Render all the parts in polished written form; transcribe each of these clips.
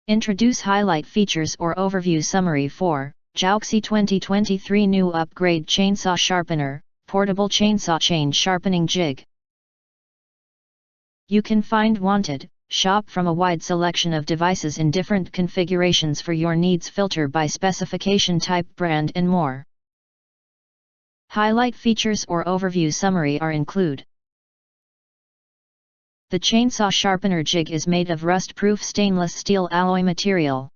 Introduce highlight features or overview summary for Jowxi 2023 new upgrade chainsaw sharpener, portable chainsaw chain sharpening jig. You can find wanted, shop from a wide selection of devices in different configurations for your needs, filter by specification type, brand and more. Highlight features or overview summary are include. The chainsaw sharpener jig is made of rust-proof stainless steel alloy material.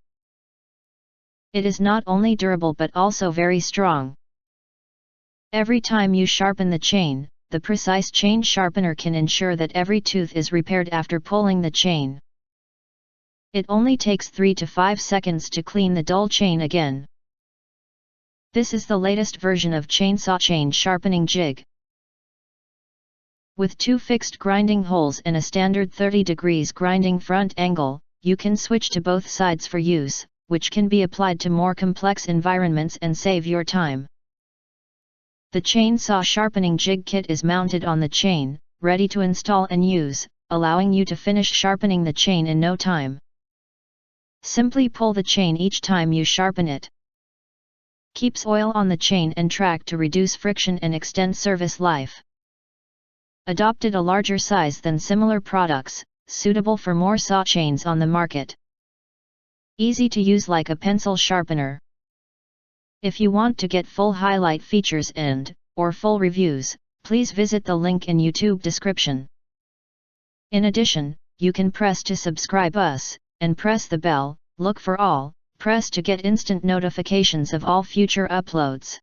It is not only durable but also very strong. Every time you sharpen the chain, the precise chain sharpener can ensure that every tooth is repaired after pulling the chain. It only takes 3 to 5 seconds to clean the dull chain again. This is the latest version of chainsaw chain sharpening jig. With 2 fixed grinding holes and a standard 30 degrees grinding front angle, you can switch to both sides for use, which can be applied to more complex environments and save your time. The chainsaw sharpening jig kit is mounted on the chain, ready to install and use, allowing you to finish sharpening the chain in no time. Simply pull the chain each time you sharpen it. Keeps oil on the chain and track to reduce friction and extend service life. Adopted a larger size than similar products, suitable for more saw chains on the market. Easy to use like a pencil sharpener. If you want to get full highlight features or full reviews, please visit the link in YouTube description. In addition, you can press to subscribe us, and press the bell, look for all, press to get instant notifications of all future uploads.